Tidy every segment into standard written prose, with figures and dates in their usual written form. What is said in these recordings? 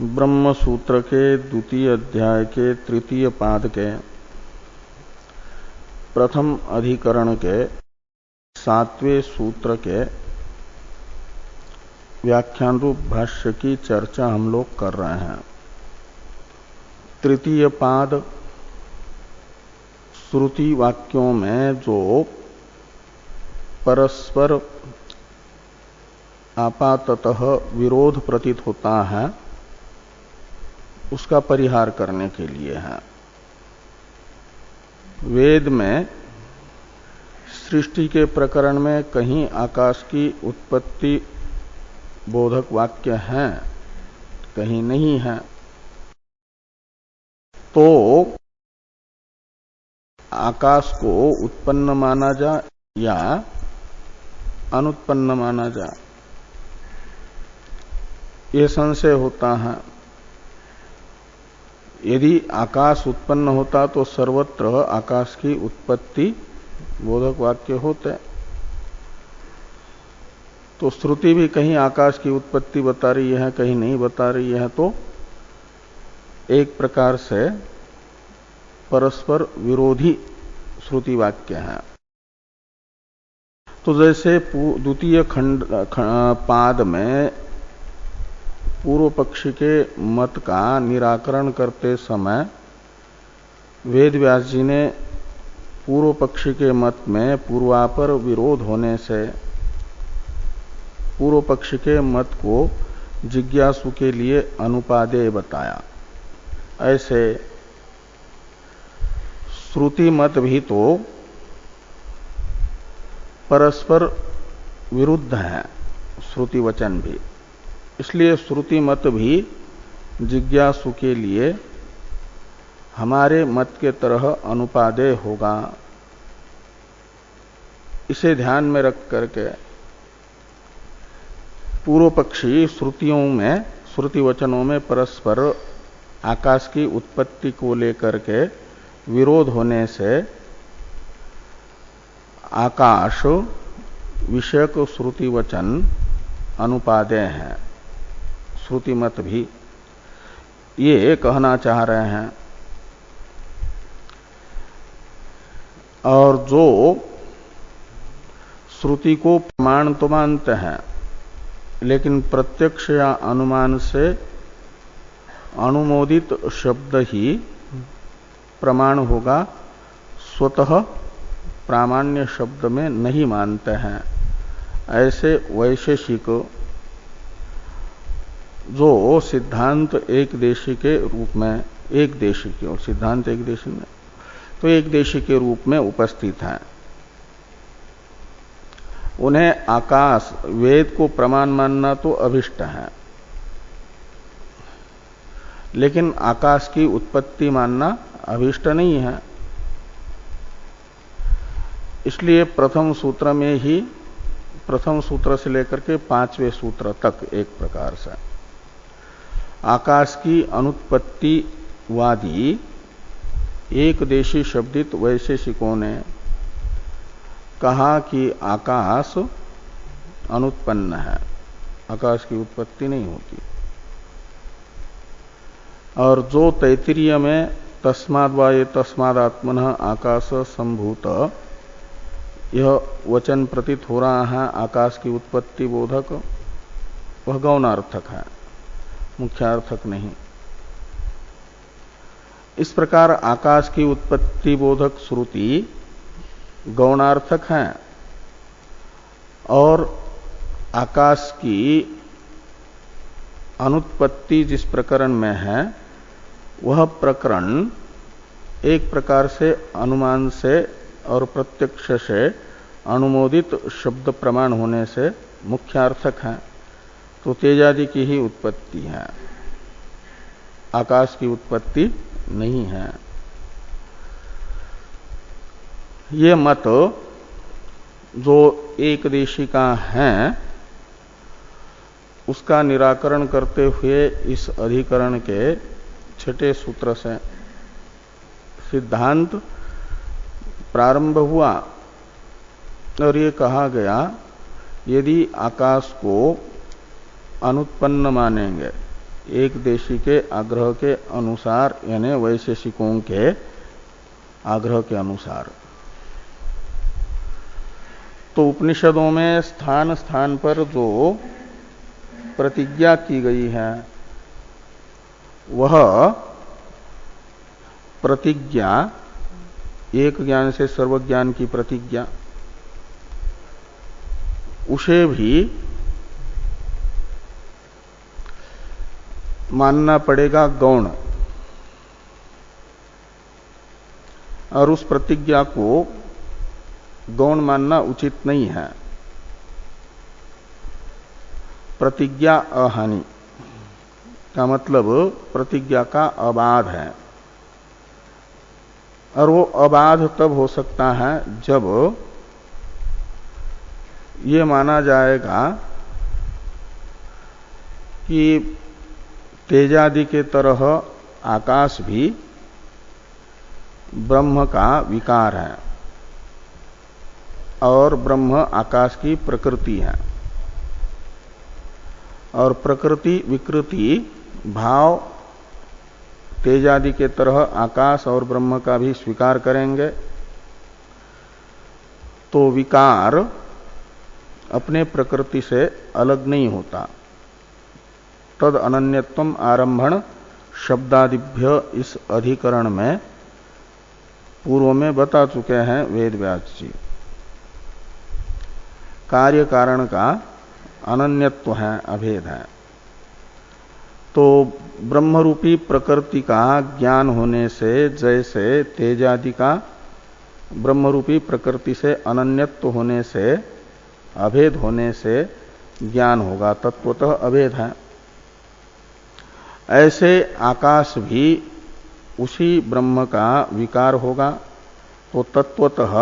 ब्रह्म सूत्र के द्वितीय अध्याय के तृतीय पाद के प्रथम अधिकरण के 7वें सूत्र के व्याख्यान रूप भाष्य की चर्चा हम लोग कर रहे हैं। तृतीय पाद श्रुति वाक्यों में जो परस्पर आपाततः विरोध प्रतीत होता है उसका परिहार करने के लिए है। वेद में सृष्टि के प्रकरण में कहीं आकाश की उत्पत्ति बोधक वाक्य हैं, कहीं नहीं है। तो आकाश को उत्पन्न माना जा या अनुत्पन्न माना जा, यह संशय होता है। यदि आकाश उत्पन्न होता तो सर्वत्र आकाश की उत्पत्ति बोधक वाक्य होते। तो श्रुति भी कहीं आकाश की उत्पत्ति बता रही है, कहीं नहीं बता रही है, तो एक प्रकार से परस्पर विरोधी श्रुति वाक्य है। तो जैसे द्वितीय पाद में पूर्व पक्षी के मत का निराकरण करते समय वेद व्यास जी ने पूर्व पक्षी के मत में पूर्वापर विरोध होने से पूर्व पक्षी के मत को जिज्ञासु के लिए अनुपादेय बताया। ऐसे श्रुति मत भी तो परस्पर विरुद्ध है, श्रुति वचन भी। इसलिए श्रुति मत भी जिज्ञासु के लिए हमारे मत के तरह अनुपादेय होगा। इसे ध्यान में रख करके पूर्व पक्षी श्रुतियों में, श्रुति वचनों में परस्पर आकाश की उत्पत्ति को लेकर के विरोध होने से आकाश विषयक श्रुति वचन अनुपादेय हैं। श्रुति मत भी ये कहना चाह रहे हैं। और जो श्रुति को प्रमाण तो मानते हैं, लेकिन प्रत्यक्ष या अनुमान से अनुमोदित शब्द ही प्रमाण होगा, स्वतः प्रामाण्य शब्द में नहीं मानते हैं। ऐसे वैशेषिक जो सिद्धांत एक देशी के रूप में, एक देशी के, और सिद्धांत एक देशी में तो एक देशी के रूप में उपस्थित हैं, उन्हें आकाश वेद को प्रमाण मानना तो अभिष्ट है, लेकिन आकाश की उत्पत्ति मानना अभिष्ट नहीं है। इसलिए प्रथम सूत्र में ही, प्रथम सूत्र से लेकर के 5वें सूत्र तक एक प्रकार से आकाश की अनुत्पत्तिवादी एक देशी शब्दित वैशेषिकों ने कहा कि आकाश अनुत्पन्न है, आकाश की उत्पत्ति नहीं होती। और जो तैत्तिरीय में तस्माद् वा ये तस्मादात्मनः आकाश संभूत यह वचन प्रतीत हो रहा है आकाश की उत्पत्ति बोधक, वह गौणार्थक है, मुख्यार्थक नहीं। इस प्रकार आकाश की उत्पत्ति बोधक श्रुति गौणार्थक है और आकाश की अनुत्पत्ति जिस प्रकरण में है वह प्रकरण एक प्रकार से अनुमान से और प्रत्यक्ष से अनुमोदित शब्द प्रमाण होने से मुख्यार्थक है। तो तेजादि की ही उत्पत्ति है, आकाश की उत्पत्ति नहीं है। ये मत जो एक देशी का है उसका निराकरण करते हुए इस अधिकरण के 6ठे सूत्र से सिद्धांत प्रारंभ हुआ और ये कहा गया यदि आकाश को अनुत्पन्न मानेंगे एक देशी के आग्रह के अनुसार, यानी वैशेषिकों के आग्रह के अनुसार। तो उपनिषदों में स्थान स्थान पर जो प्रतिज्ञा की गई है वह प्रतिज्ञा एक ज्ञान से सर्वज्ञान की प्रतिज्ञा, उसे भी मानना पड़ेगा गौण, और उस प्रतिज्ञा को गौण मानना उचित नहीं है। प्रतिज्ञा अहानि का मतलब प्रतिज्ञा का अबाध है, और वो अबाध तब हो सकता है जब ये माना जाएगा कि तेजादि के तरह आकाश भी ब्रह्म का विकार है और ब्रह्म आकाश की प्रकृति है, और प्रकृति विकृति भाव तेजादि के तरह आकाश और ब्रह्म का भी स्वीकार करेंगे, तो विकार अपने प्रकृति से अलग नहीं होता। तद अनन्यत्वम आरंभण शब्दादिभ्य इस अधिकरण में पूर्व में बता चुके हैं वेद व्यास जी। कार्य कारण का अनन्यत्व है, अभेद है। तो ब्रह्मरूपी प्रकृति का ज्ञान होने से जैसे तेजादि का ब्रह्मरूपी प्रकृति से अनन्यत्व होने से, अभेद होने से ज्ञान होगा, तत्वतः अभेद है, ऐसे आकाश भी उसी ब्रह्म का विकार होगा। तो तत्वतः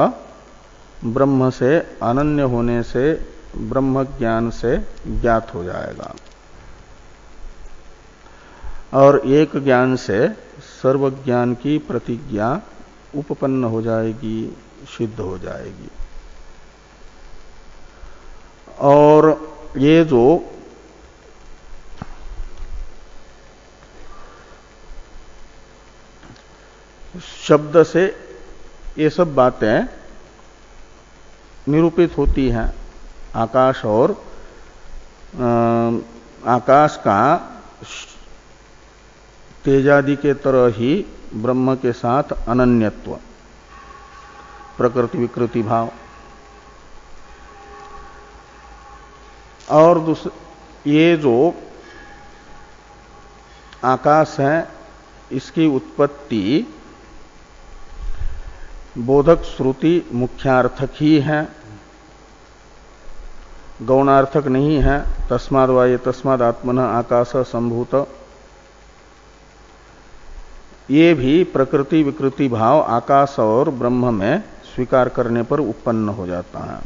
ब्रह्म से अनन्य होने से ब्रह्म ज्ञान से ज्ञात हो जाएगा, और एक ज्ञान से सर्वज्ञान की प्रतिज्ञा उपपन्न हो जाएगी, सिद्ध हो जाएगी। और ये जो शब्द से ये सब बातें निरूपित होती हैं, आकाश और आकाश का तेजादि के तरह ही ब्रह्म के साथ अनन्यत्व, प्रकृति विकृति भाव, और ये जो आकाश है इसकी उत्पत्ति बोधक श्रुति मुख्यार्थक ही है, गौणार्थक नहीं है। तस्माद् वा तस्माद् आत्मनः आकाश संभूत, ये भी प्रकृति विकृति भाव आकाश और ब्रह्म में स्वीकार करने पर उत्पन्न हो जाता है।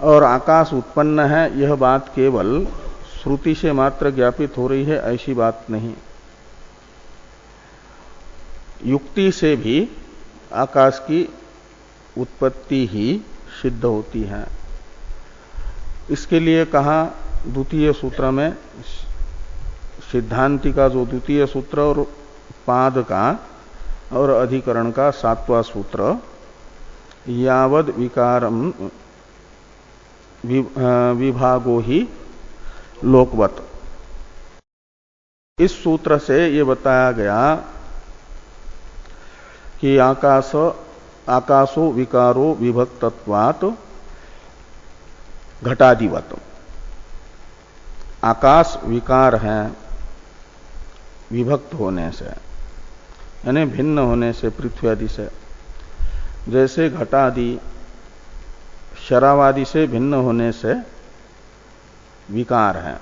और आकाश उत्पन्न है यह बात केवल श्रुति से मात्र ज्ञापित हो रही है ऐसी बात नहीं, युक्ति से भी आकाश की उत्पत्ति ही सिद्ध होती है। इसके लिए कहा द्वितीय सूत्र में, सिद्धांति का जो द्वितीय सूत्र और पाद का और अधिकरण का 7वां सूत्र, यावद विकारम विभागो ही लोकवत, इस सूत्र से ये बताया गया कि आकाशो विकारो विभक्तत्वात् घटादिवत, आकाश विकार है विभक्त होने से, यानी भिन्न होने से पृथ्वी आदि से, जैसे घटादि शरावादि से भिन्न होने से विकार है।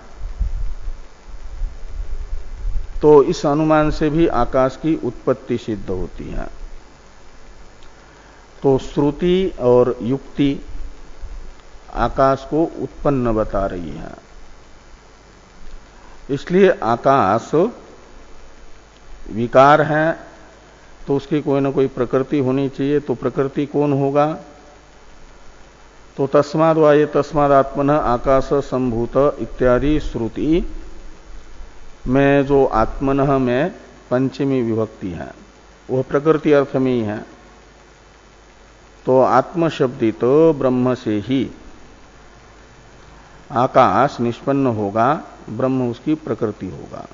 तो इस अनुमान से भी आकाश की उत्पत्ति सिद्ध होती है। तो श्रुति और युक्ति आकाश को उत्पन्न बता रही है, इसलिए आकाश विकार है तो उसकी कोई ना कोई प्रकृति होनी चाहिए। तो प्रकृति कौन होगा? तो तस्माद् वा तस्माद् आत्मनः आकाश संभूत इत्यादि श्रुति में जो आत्मनः में पंचमी विभक्ति है वह प्रकृति अर्थ में ही है। तो आत्म शब्दित ब्रह्म से ही आकाश निष्पन्न होगा, ब्रह्म उसकी प्रकृति होगा।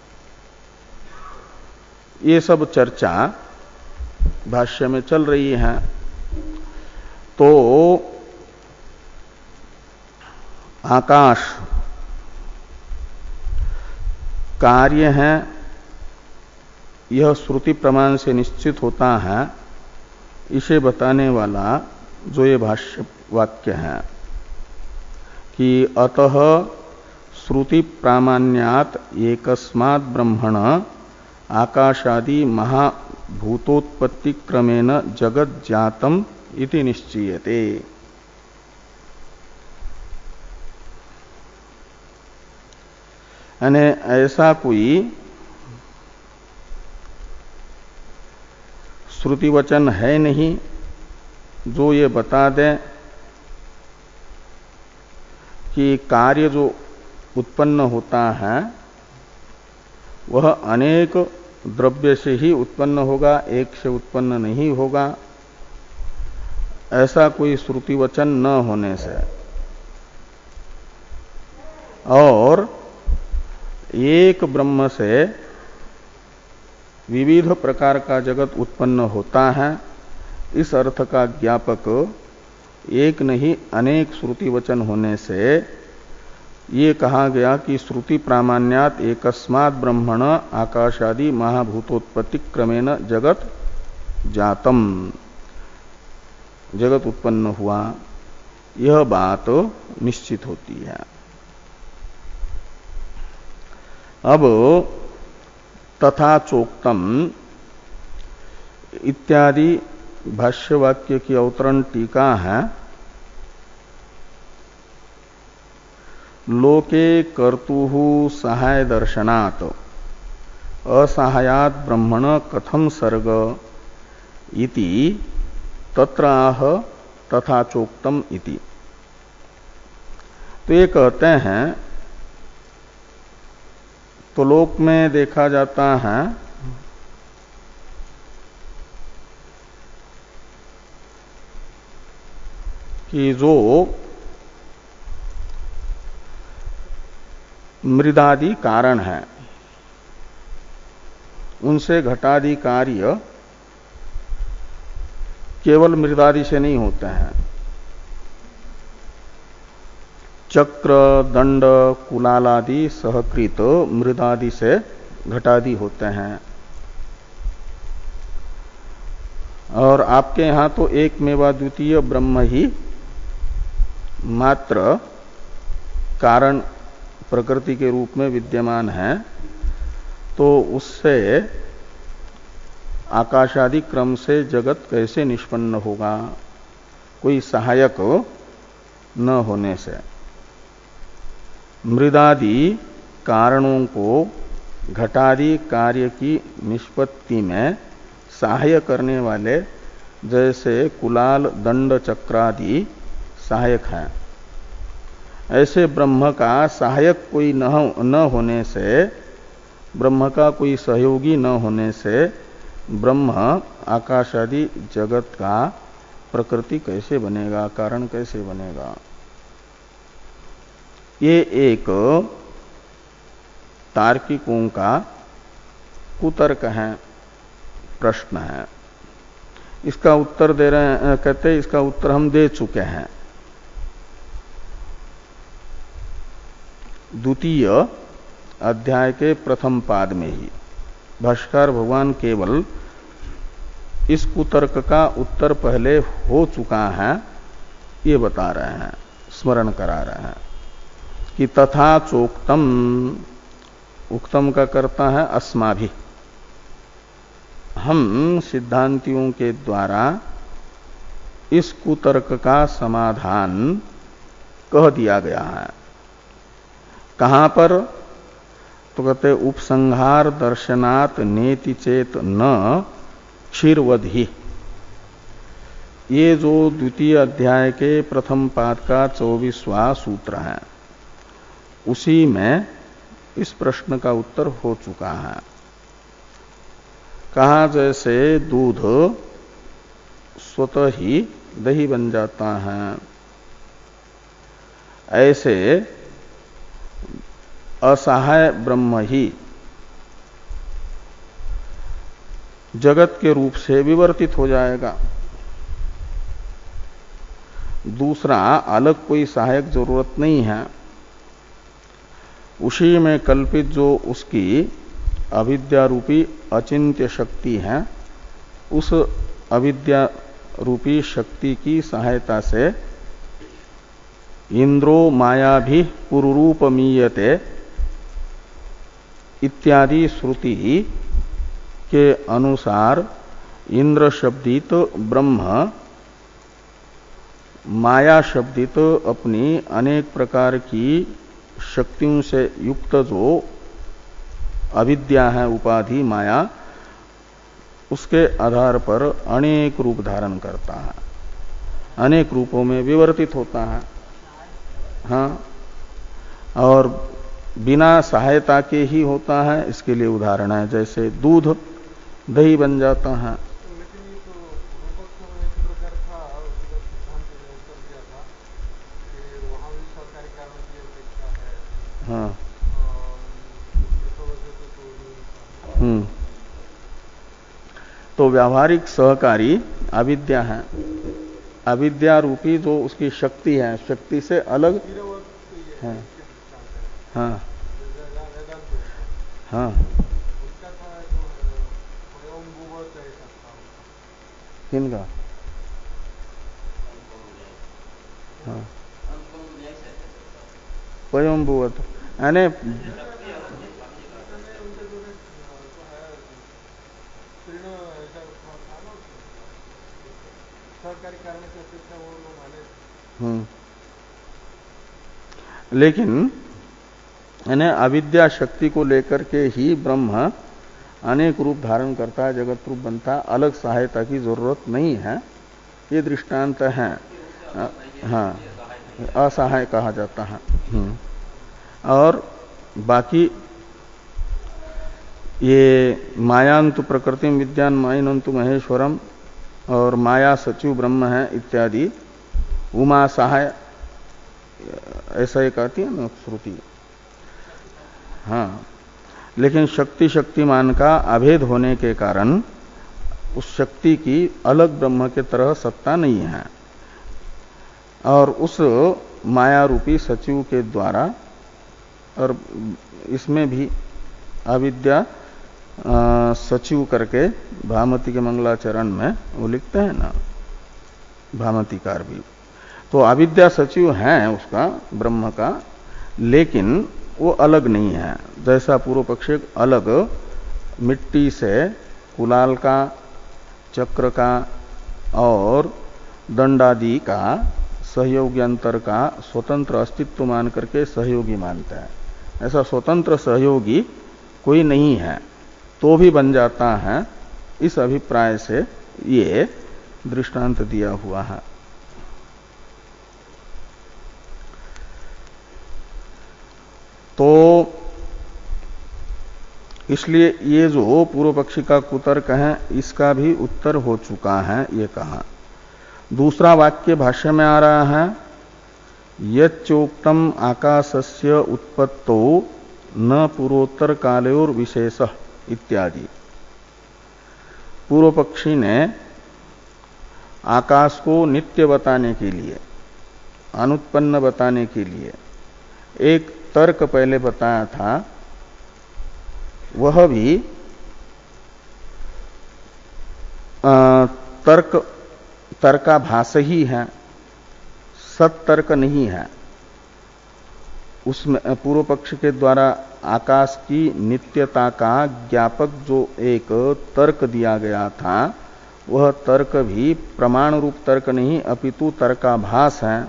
ये सब चर्चा भाष्य में चल रही है। तो आकाश कार्य है, यह श्रुति प्रमाण से निश्चित होता है। इसे बताने वाला जो ये भाष्य वाक्य है कि अतः श्रुति प्रामाण्यात एकस्मात् ब्रह्मण आकाशादि महाभूतोत्पत्ति क्रमेण जगत जातम इति निश्चीयते। यानी ऐसा कोई श्रुति वचन है नहीं जो ये बता दे कि कार्य जो उत्पन्न होता है वह अनेक द्रव्य से ही उत्पन्न होगा, एक से उत्पन्न नहीं होगा। ऐसा कोई श्रुति वचन न होने से और एक ब्रह्म से विविध प्रकार का जगत उत्पन्न होता है, इस अर्थ का ज्ञापक एक नहीं अनेक श्रुति वचन होने से ये कहा गया कि श्रुति प्रामाण्यात एकस्मात् ब्रह्मण आकाशादि महाभूतोत्पत्ति क्रमेण जगत जातम, जगत उत्पन्न हुआ, यह बात निश्चित होती है। अब तथा चोक्तम इत्यादि भाष्यवाक्य की अवतरण टीका है। लोके कर्तुः सहाय दर्शनात् असहायात् ब्रह्मण कथम सर्ग इति तत्र आह तथा चोक्तम इति। तो ये कहते हैं तो लोक में देखा जाता है कि जो मृदादि कारण है उनसे घटादि कार्य केवल मृदादि से नहीं होते हैं। चक्र, दंड, कुलालादि सहकृत मृदादि से घटादि होते हैं। और आपके यहां तो एक मेवा द्वितीय ब्रह्म ही मात्र कारण प्रकृति के रूप में विद्यमान है, तो उससे आकाशादि क्रम से जगत कैसे निष्पन्न होगा, कोई सहायक न होने से। मृदादि कारणों को घटादि कार्य की निष्पत्ति में सहाय करने वाले जैसे कुलाल, दंड, चक्रादि सहायक हैं, ऐसे ब्रह्म का सहायक कोई न होने से, ब्रह्म का कोई सहयोगी न होने से ब्रह्म आकाशादि जगत का प्रकृति कैसे बनेगा, कारण कैसे बनेगा। ये एक तार्किकों का कुतर्क है, प्रश्न है। इसका उत्तर दे रहे हैं, कहते हैं इसका उत्तर हम दे चुके हैं। द्वितीय अध्याय के प्रथम पाद में ही भाष्यकार भगवान केवल इस कुतर्क का उत्तर पहले हो चुका है ये बता रहे हैं, स्मरण करा रहे हैं कि तथा चोक्तम, उक्तम का करता है अस्माभि, हम सिद्धांतियों के द्वारा इस कुतर्क का समाधान कह दिया गया है। कहां पर? तो कहते उपसंहार दर्शनात् नेति चेत न क्षीरवधि। ये जो द्वितीय अध्याय के प्रथम पाद का 24वां सूत्र है, उसी में इस प्रश्न का उत्तर हो चुका है। कहा जैसे दूध स्वतः ही दही बन जाता है, ऐसे असहाय ब्रह्म ही जगत के रूप से विवर्तित हो जाएगा। दूसरा अलग कोई सहायक जरूरत नहीं है। उसी में कल्पित जो उसकी अविद्या रूपी अचिंत्य शक्ति है, उस अविद्या रूपी शक्ति की सहायता से इंद्रो माया भी पुरुरूपमीयते इत्यादि श्रुति के अनुसार इंद्र शब्दित ब्रह्म माया शब्दित अपनी अनेक प्रकार की शक्तियों से युक्त जो अविद्या है, उपाधि माया, उसके आधार पर अनेक रूप धारण करता है, अनेक रूपों में विवर्तित होता है। हाँ, और बिना सहायता के ही होता है। इसके लिए उदाहरण है, जैसे दूध दही बन जाता है। हाँ। तो व्यावहारिक सहकारी अविद्या है। अविद्या रूपी जो उसकी शक्ति है, शक्ति से अलग है। हाँ हाँ। किनका? हाँ, स्वयंभुवत यानी लेकिन यानी अविद्या शक्ति को लेकर के ही ब्रह्म अनेक रूप धारण करता है, जगत रूप बनता है, अलग सहायता की जरूरत नहीं है। ये दृष्टांत है। हाँ, असहाय कहा जाता है। और बाकी ये मायांतु प्रकृति विद्यान मायनंतु महेश्वरम और माया सचिव ब्रह्म है इत्यादि उमा सहाय, ऐसा ही कहती है ना श्रुति। हाँ, लेकिन शक्ति शक्तिमान का अभेद होने के कारण उस शक्ति की अलग ब्रह्म के तरह सत्ता नहीं है, और उस माया रूपी सचिव के द्वारा, और इसमें भी अविद्या सचिव करके भामती के मंगलाचरण में वो लिखते हैं ना, भामतीकार भी। तो अविद्या सचिव है उसका, ब्रह्म का, लेकिन वो अलग नहीं है। जैसा पूर्व पक्षी अलग मिट्टी से कुलाल का, चक्र का और दंडादि का सहयोगी अंतर का स्वतंत्र अस्तित्व मान करके सहयोगी मानता है, ऐसा स्वतंत्र सहयोगी कोई नहीं है, तो भी बन जाता है। इस अभिप्राय से ये दृष्टांत दिया हुआ है। तो इसलिए ये जो पूर्व पक्षी का कुतर्क है, इसका भी उत्तर हो चुका है, ये कहा। दूसरा वाक्य भाष्य में आ रहा है, यच्चोक्तम आकाशस्य उत्पत्तो न पूर्वोत्तर कालयोर विशेष इत्यादि। पूर्व पक्षी ने आकाश को नित्य बताने के लिए, अनुत्पन्न बताने के लिए एक तर्क पहले बताया था, वह भी तर्काभास ही है, सत्तर्क नहीं है। उसमें पूर्व पक्ष के द्वारा आकाश की नित्यता का ज्ञापक जो एक तर्क दिया गया था, वह तर्क भी प्रमाण रूप तर्क नहीं अपितु तर्काभास है।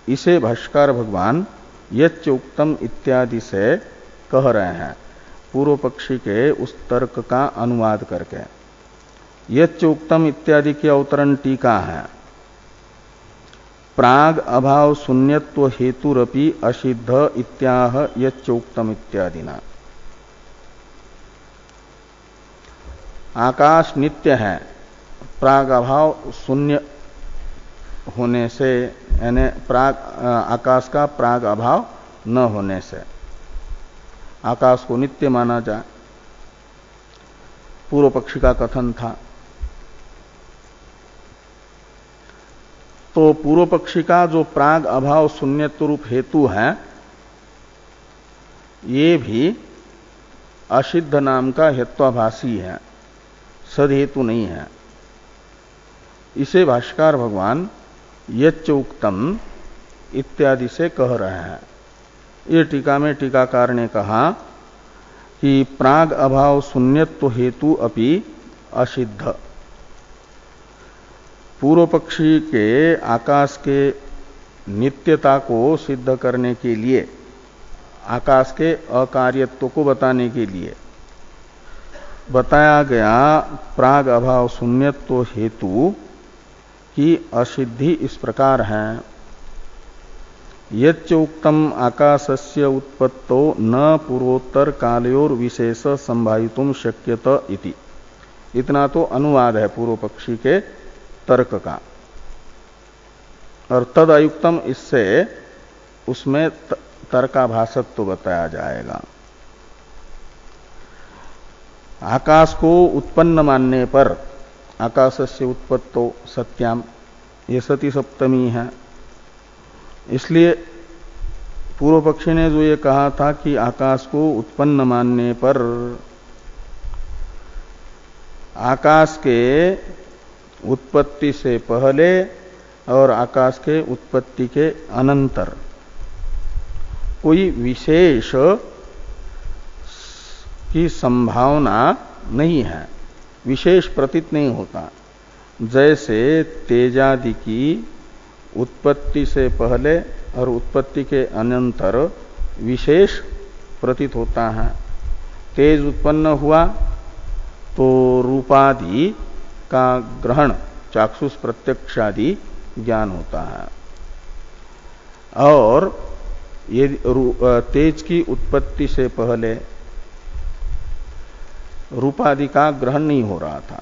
इसे भाष्यकार भगवान यच्च उक्तम इत्यादि से कह रहे हैं, पूर्व पक्षी के उस तर्क का अनुवाद करके। यच्च उक्तम इत्यादि की अवतरण टीका है। प्राग अभाव शून्यत्व हेतुरपि असिद्ध इत्याह यच्चोक्तम इत्यादिना। आकाश नित्य है प्राग अभाव शून्य होने से, यानी आकाश का प्राग अभाव न होने से आकाश को नित्य माना जाए, पूर्व पक्षी का कथन था। तो पूर्व पक्षी का जो प्राग अभाव शून्यत्व रूप हेतु है, ये भी असिद्ध नाम का हेत्वाभासी है, सदहेतु नहीं है। इसे भाष्यकार भगवान यच्च उक्तम इत्यादि से कह रहे हैं। ये टीका में टीकाकार ने कहा कि प्राग अभाव शून्यत्व हेतु अपि असिद्ध। पूर्व पक्षी के आकाश के नित्यता को सिद्ध करने के लिए, आकाश के अकार्यत्व को बताने के लिए बताया गया प्राग अभाव शून्यत्व हेतु की असिद्धि इस प्रकार है। यच्च उक्तम आकाशस्य उत्पत्तो न पूर्वोत्तर कालयोर विशेष संभावितुम शक्यत इति। इतना तो अनुवाद है पूर्व पक्षी के तर्क का, और तद अयुक्तम इससे उसमें तर्काभासत्व बताया जाएगा। आकाश को उत्पन्न मानने पर आकाशस्य उत्पत्तो सत्याम, ये सती सप्तमी है। इसलिए पूर्व पक्षी ने जो ये कहा था कि आकाश को उत्पन्न मानने पर आकाश के उत्पत्ति से पहले और आकाश के उत्पत्ति के अनंतर कोई विशेष की संभावना नहीं है, विशेष प्रतीत नहीं होता। जैसे तेजादि की उत्पत्ति से पहले और उत्पत्ति के अनंतर विशेष प्रतीत होता है। तेज उत्पन्न हुआ तो रूपादि का ग्रहण, चाक्षुष प्रत्यक्षादि ज्ञान होता है, और ये तेज की उत्पत्ति से पहले रूपादि का ग्रहण नहीं हो रहा था।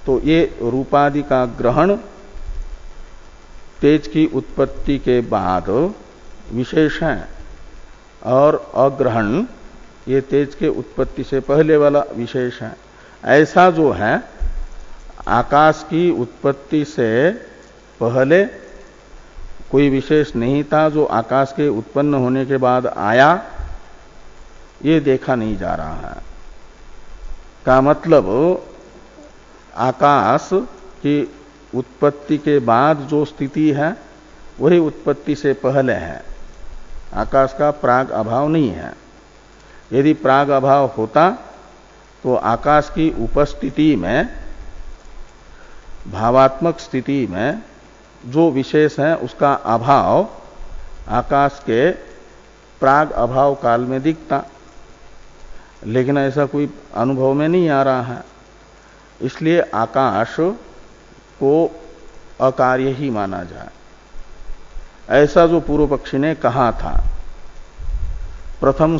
तो ये रूपादि का ग्रहण तेज की उत्पत्ति के बाद विशेष है, और अग्रहण ये तेज के उत्पत्ति से पहले वाला विशेष है। ऐसा जो है आकाश की उत्पत्ति से पहले कोई विशेष नहीं था, जो आकाश के उत्पन्न होने के बाद आया, ये देखा नहीं जा रहा है। का मतलब आकाश की उत्पत्ति के बाद जो स्थिति है वही उत्पत्ति से पहले है। आकाश का प्राग अभाव नहीं है। यदि प्राग अभाव होता तो आकाश की उपस्थिति में, भावात्मक स्थिति में जो विशेष है उसका अभाव आकाश के प्राग अभाव काल में दिखता, लेकिन ऐसा कोई अनुभव में नहीं आ रहा है। इसलिए आकाश को अकार्य ही माना जाए, ऐसा जो पूर्व पक्षी ने कहा था। प्रथम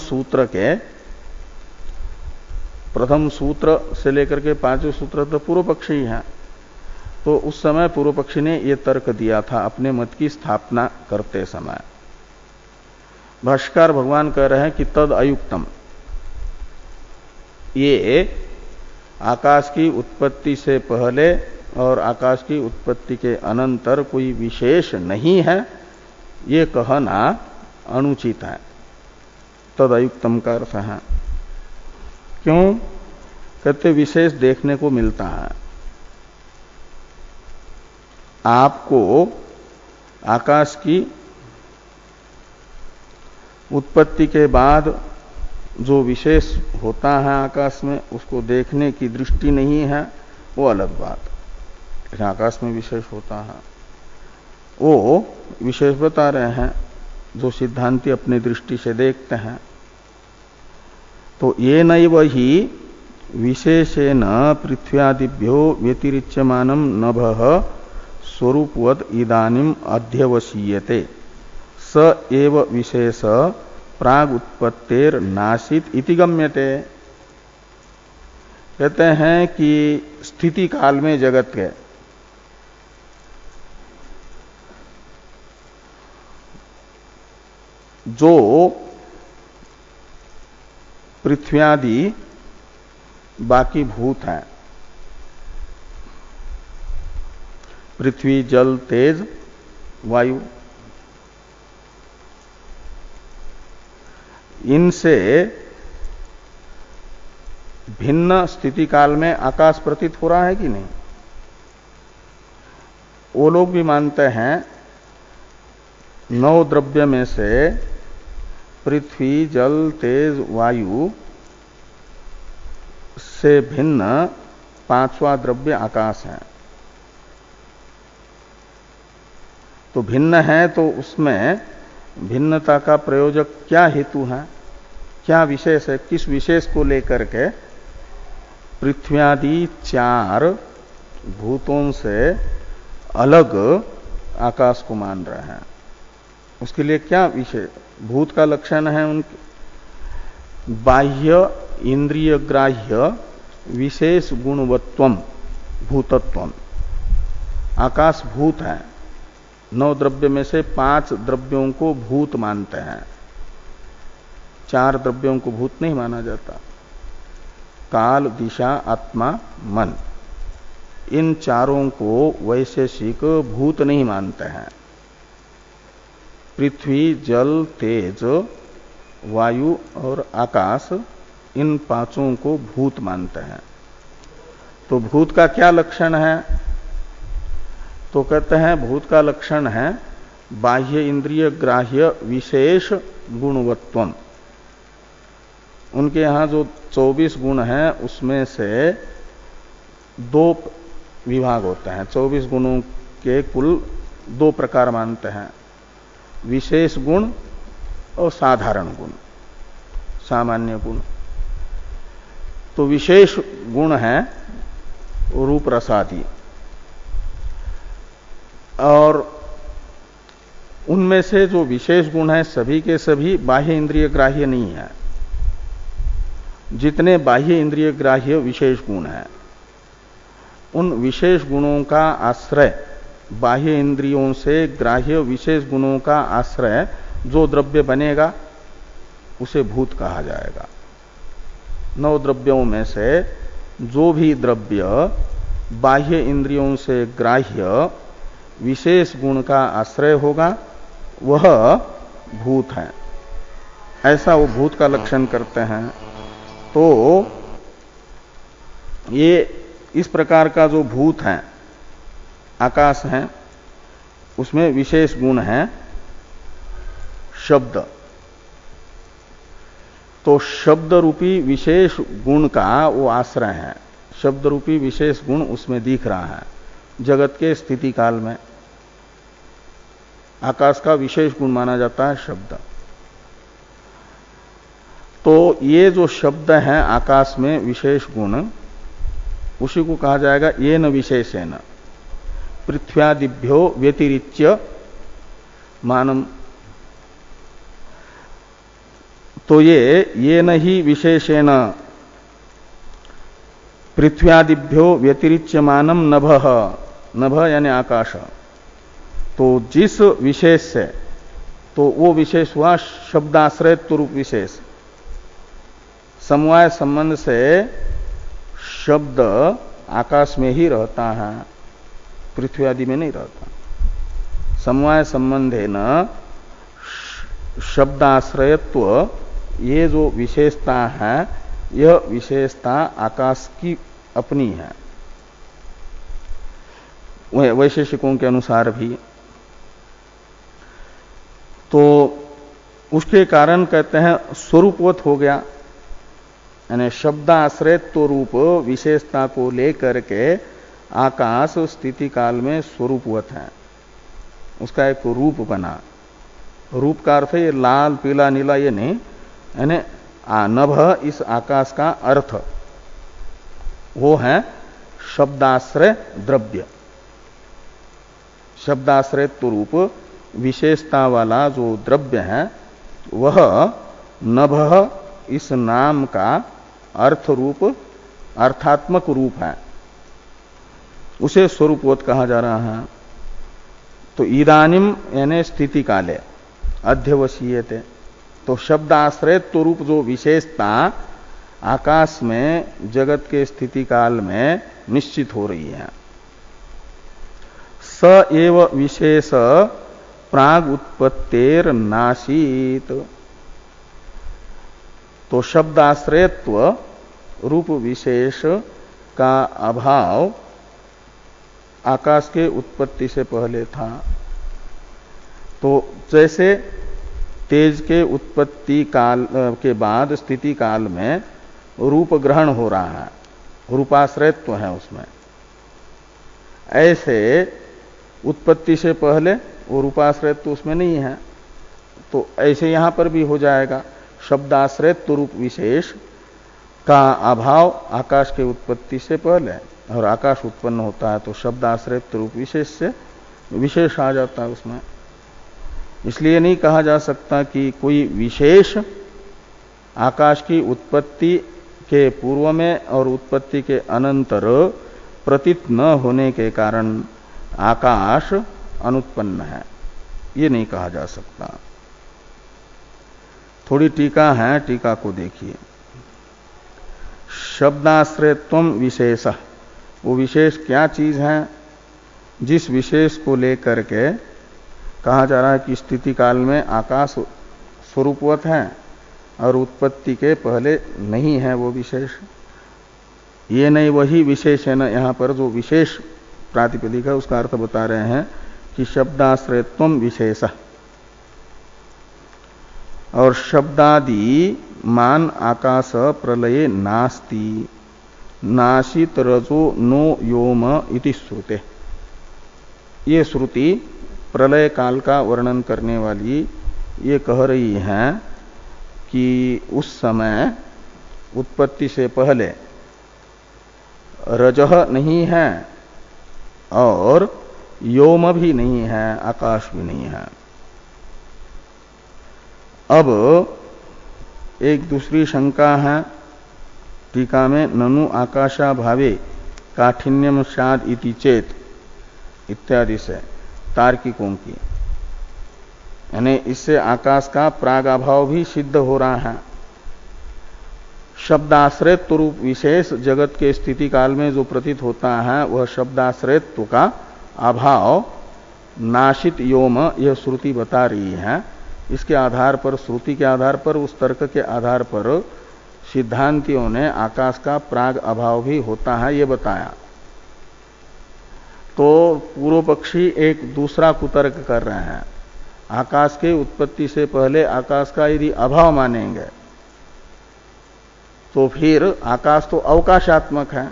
सूत्र से लेकर के पांचवें सूत्र तक पूर्व पक्षी है। तो उस समय पूर्व पक्षी ने यह तर्क दिया था अपने मत की स्थापना करते समय। भाष्यकार भगवान कह रहे हैं कि तद अयुक्तम, ये आकाश की उत्पत्ति से पहले और आकाश की उत्पत्ति के अनंतर कोई विशेष नहीं है, ये कहना अनुचित है। तद अयुक्तम का अर्थ है। क्यों? कहते विशेष देखने को मिलता है। आपको आकाश की उत्पत्ति के बाद जो विशेष होता है आकाश में, उसको देखने की दृष्टि नहीं है, वो अलग बात। लेकिन आकाश में विशेष होता है, वो विशेष बता रहे हैं जो सिद्धांती अपनी दृष्टि से देखते हैं। तो ये नैव ही विशेषेण पृथ्व्यादिभ्यो व्यतिरिच्यमानं नभः स्वरूपवद इदानीम अध्यवसीयते स एव विशेष प्राग उत्पत्तेर नाशित इति गम्यते। कहते हैं कि स्थिति काल में जगत के जो पृथ्व्यादि बाकी भूत हैं, पृथ्वी जल तेज वायु, इनसे भिन्न स्थिति काल में आकाश प्रतीत हो रहा है कि नहीं? वो लोग भी मानते हैं 9 द्रव्य में से पृथ्वी जल तेज वायु से भिन्न 5वां द्रव्य आकाश है। तो भिन्न है तो उसमें भिन्नता का प्रयोजक क्या हेतु है, क्या विशेष है, किस विशेष को लेकर के पृथ्व्यादि 4 भूतों से अलग आकाश को मान रहे हैं? उसके लिए क्या विशेष भूत का लक्षण है? उनके बाह्य इंद्रिय ग्राह्य विशेष गुणवत्वम भूतत्वम। आकाश भूत है, 9 द्रव्य में से 5 द्रव्यों को भूत मानते हैं, 4 द्रव्यों को भूत नहीं माना जाता। काल, दिशा, आत्मा, मन, इन चारों को वैशेषिक भूत नहीं मानते हैं। पृथ्वी जल तेज वायु और आकाश, इन 5 को भूत मानते हैं। तो भूत का क्या लक्षण है? तो कहते हैं भूत का लक्षण है बाह्य इंद्रिय ग्राह्य विशेष गुणवत्वम। उनके यहां जो 24 गुण हैं उसमें से 2 विभाग होते हैं। 24 गुणों के कुल 2 प्रकार मानते हैं, विशेष गुण और साधारण गुण, सामान्य गुण। तो विशेष गुण है रूप रसादि, और उनमें से जो विशेष गुण है सभी के सभी बाह्य इंद्रिय ग्राह्य नहीं है। जितने बाह्य इंद्रिय ग्राह्य विशेष गुण हैं, उन विशेष गुणों का आश्रय, बाह्य इंद्रियों से ग्राह्य विशेष गुणों का आश्रय जो द्रव्य बनेगा उसे भूत कहा जाएगा। 9 द्रव्यों में से जो भी द्रव्य बाह्य इंद्रियों से ग्राह्य विशेष गुण का आश्रय होगा वह भूत है, ऐसा वो भूत का लक्षण करते हैं। तो ये इस प्रकार का जो भूत है, आकाश है, उसमें विशेष गुण है शब्द। तो शब्द रूपी विशेष गुण का वो आश्रय है, शब्द रूपी विशेष गुण उसमें दिख रहा है। जगत के स्थिति काल में आकाश का विशेष गुण माना जाता है शब्द। तो ये जो शब्द है आकाश में विशेष गुण, उसी को कहा जाएगा ये न विशेषेण पृथ्व्यादिभ्यो व्यतिरिच्य मानम। तो ये न ही विशेषेण पृथ्व्यादिभ्यो व्यतिरिच्य मानम नभः, नभ यानी आकाश। तो जिस विशेष से, तो वो विशेष हुआ शब्दाश्रयत्व रूप विशेष। समवाय संबंध से शब्द आकाश में ही रहता है, पृथ्वी आदि में नहीं रहता। समवाय संबंधे न शब्दाश्रयत्व, ये जो विशेषता है, यह विशेषता आकाश की अपनी है, वैशेषिकों के अनुसार भी। तो उसके कारण कहते हैं स्वरूपवत हो गया, यानी शब्दाश्रयत्व रूप विशेषता को लेकर के आकाश स्थिति काल में स्वरूपवत है, उसका एक रूप बना। रूप का अर्थ ये लाल पीला नीला ये नहीं, यानी नभ इस आकाश का अर्थ वो है शब्दाश्रय द्रव्य। शब्दाश्रयत्व रूप विशेषता वाला जो द्रव्य है वह नभः इस नाम का अर्थ रूप अर्थात्मक रूप है, उसे स्वरूपवत कहा जा रहा है। तो इदानिम यानी स्थिति काले अध्यवसीयते, तो शब्दाश्रयत्व रूप जो विशेषता आकाश में जगत के स्थिति काल में निश्चित हो रही है, स एव विशेष प्राग उत्पत्तेर नाशीत। तो शब्दाश्रयत्व रूप विशेष का अभाव आकाश के उत्पत्ति से पहले था। तो जैसे तेज के उत्पत्ति काल के बाद स्थिति काल में रूप ग्रहण हो रहा है, रूपाश्रयत्व है उसमें, ऐसे उत्पत्ति से पहले वो रूपाश्रयत्व उसमें नहीं है। तो ऐसे यहां पर भी हो जाएगा, शब्दाश्रयत्व रूप विशेष का अभाव आकाश के उत्पत्ति से पहले, और आकाश उत्पन्न होता है तो शब्दाश्रयत्व रूप विशेष से विशेष आ जाता है उसमें। इसलिए नहीं कहा जा सकता कि कोई विशेष आकाश की उत्पत्ति के पूर्व में और उत्पत्ति के अनंतर प्रतीत न होने के कारण आकाश अनुत्पन्न है, ये नहीं कहा जा सकता। थोड़ी टीका है, टीका को देखिए। शब्दाश्रयत्वम विशेष, वो विशेष क्या चीज है जिस विशेष को लेकर के कहा जा रहा है कि स्थिति काल में आकाश स्वरूपवत है और उत्पत्ति के पहले नहीं है वो विशेष। ये नहीं वही विशेष है ना, यहां पर जो विशेष प्रातिपदिक है उसका अर्थ बता रहे हैं कि शब्दाश्रयत्वम विशेष, और शब्दादि मान आकाश प्रलये नास्ति नाशित रजो नो योम इति श्रुते। ये श्रुति प्रलय काल का वर्णन करने वाली ये कह रही है कि उस समय उत्पत्ति से पहले रजह नहीं है और योम भी नहीं है, आकाश भी नहीं है। अब एक दूसरी शंका है टीका में, ननु आकाशा भावे काठिन्यम स्याद इति चेत इत्यादि से तार्किकों की, यानी इससे आकाश का प्रागाभाव भी सिद्ध हो रहा है। शब्दाश्रयत्व रूप विशेष जगत के स्थिति काल में जो प्रतीत होता है वह शब्दाश्रयत्व का अभाव नाशित योम, यह श्रुति बता रही है। इसके आधार पर, श्रुति के आधार पर, उस तर्क के आधार पर सिद्धांतियों ने आकाश का प्राग अभाव भी होता है ये बताया। तो पूर्व पक्षी एक दूसरा कुतर्क कर रहे हैं, आकाश के उत्पत्ति से पहले आकाश का यदि अभाव मानेंगे तो फिर आकाश तो अवकाशात्मक है,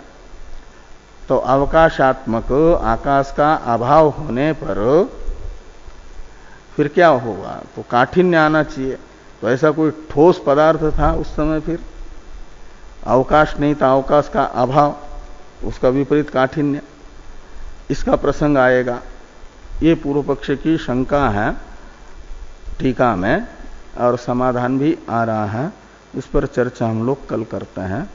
तो अवकाशात्मक आकाश का अभाव होने पर फिर क्या होगा, तो काठिन्य आना चाहिए। तो ऐसा कोई ठोस पदार्थ था उस समय, फिर अवकाश नहीं था, अवकाश का अभाव, उसका विपरीत काठिन्य, इसका प्रसंग आएगा। ये पूर्व पक्ष की शंका है टीका में, और समाधान भी आ रहा है। इस पर चर्चा हम लोग कल करते हैं।